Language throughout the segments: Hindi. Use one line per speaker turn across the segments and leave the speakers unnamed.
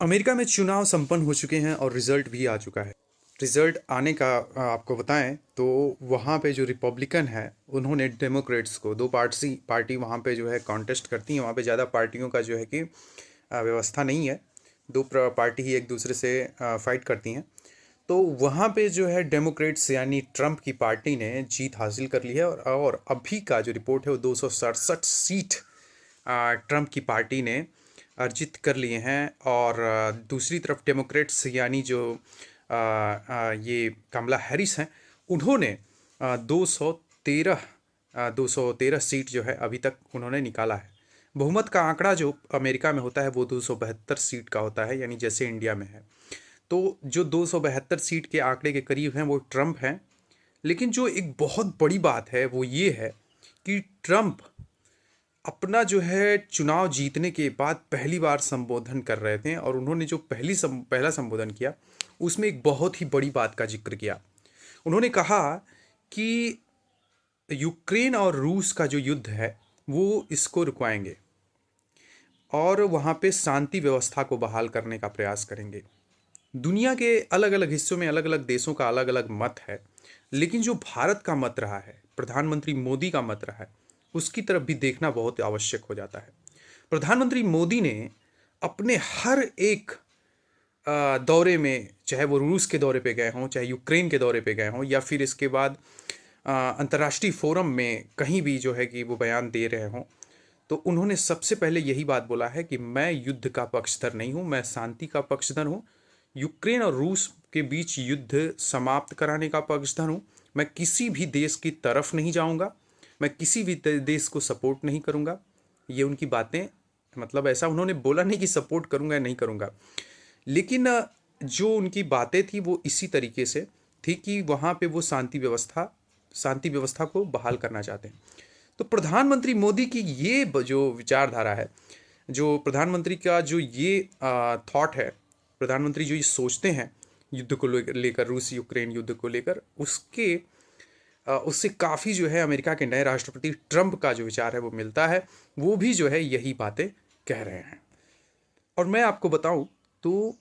अमेरिका में चुनाव संपन्न हो चुके हैं और रिजल्ट भी आ चुका है। रिजल्ट आने का आपको बताएं तो वहाँ पे जो रिपब्लिकन है उन्होंने डेमोक्रेट्स को दो पार्टी वहाँ पे जो है कॉन्टेस्ट करती हैं। वहाँ पे ज़्यादा पार्टियों का जो है कि व्यवस्था नहीं है। दो पार्टी ही एक दूसरे से फाइट करती हैं। तो वहाँ पे जो है डेमोक्रेट्स यानी ट्रंप की पार्टी ने जीत हासिल कर ली है और अभी का जो रिपोर्ट है वो 267 सीट ट्रंप की पार्टी ने अर्जित कर लिए हैं। और दूसरी तरफ डेमोक्रेट्स यानी जो ये कमला हैरिस हैं उन्होंने 213 सीट जो है अभी तक उन्होंने निकाला है। बहुमत का आंकड़ा जो अमेरिका में होता है वो 272 सीट का होता है, यानी जैसे इंडिया में है। तो जो 272 सीट के आंकड़े के करीब हैं वो ट्रंप हैं। लेकिन जो एक बहुत बड़ी बात है वो ये है कि ट्रंप अपना जो है चुनाव जीतने के बाद पहली बार संबोधन कर रहे थे और उन्होंने जो पहला संबोधन किया उसमें एक बहुत ही बड़ी बात का जिक्र किया। उन्होंने कहा कि यूक्रेन और रूस का जो युद्ध है वो इसको रुकवाएंगे और वहाँ पे शांति व्यवस्था को बहाल करने का प्रयास करेंगे। दुनिया के अलग अलग हिस्सों में अलग अलग देशों का अलग अलग मत है, लेकिन जो भारत का मत रहा है, प्रधानमंत्री मोदी का मत रहा है, उसकी तरफ भी देखना बहुत आवश्यक हो जाता है। प्रधानमंत्री मोदी ने अपने हर एक दौरे में, चाहे वो रूस के दौरे पे गए हों, चाहे यूक्रेन के दौरे पे गए हों, या फिर इसके बाद अंतर्राष्ट्रीय फोरम में कहीं भी जो है कि वो बयान दे रहे हों, तो उन्होंने सबसे पहले यही बात बोला है कि मैं युद्ध का पक्षधर नहीं हूँ, मैं शांति का पक्षधर हूँ। यूक्रेन और रूस के बीच युद्ध समाप्त कराने का पक्षधर हूँ। मैं किसी भी देश की तरफ नहीं जाऊँगा, मैं किसी भी देश को सपोर्ट नहीं करूँगा। ये उनकी बातें, मतलब ऐसा उन्होंने बोला नहीं कि सपोर्ट करूँगा या नहीं करूँगा, लेकिन जो उनकी बातें थी वो इसी तरीके से थी कि वहाँ पे वो शांति व्यवस्था को बहाल करना चाहते हैं। तो प्रधानमंत्री मोदी की ये जो विचारधारा है, जो प्रधानमंत्री का जो ये थॉट है, प्रधानमंत्री जो ये सोचते हैं युद्ध को लेकर, रूस यूक्रेन युद्ध को लेकर, उससे काफ़ी जो है अमेरिका के नए राष्ट्रपति ट्रंप का जो विचार है वो मिलता है। वो भी जो है यही बातें कह रहे हैं। और मैं आपको बताऊं तो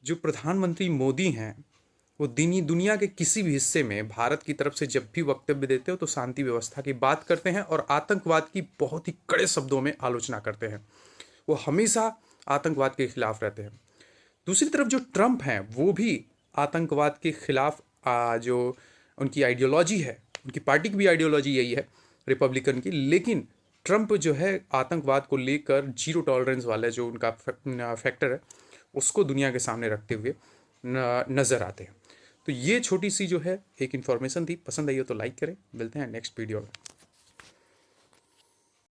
जो प्रधानमंत्री मोदी हैं वो दुनिया के किसी भी हिस्से में भारत की तरफ से जब भी वक्तव्य देते हो तो शांति व्यवस्था की बात करते हैं और आतंकवाद की बहुत ही कड़े शब्दों में आलोचना करते हैं। वो हमेशा आतंकवाद के खिलाफ रहते हैं। दूसरी तरफ जो ट्रंप हैं वो भी आतंकवाद के खिलाफ जो उनकी आइडियोलॉजी है, उनकी पार्टी की भी आइडियोलॉजी यही है रिपब्लिकन की, लेकिन ट्रंप जो है आतंकवाद को लेकर जीरो टॉलरेंस वाला जो उनका फैक्टर है उसको दुनिया के सामने रखते हुए नज़र आते हैं। तो ये छोटी सी जो है एक इन्फॉर्मेशन थी। पसंद आई हो तो लाइक करें। मिलते हैं नेक्स्ट वीडियो में।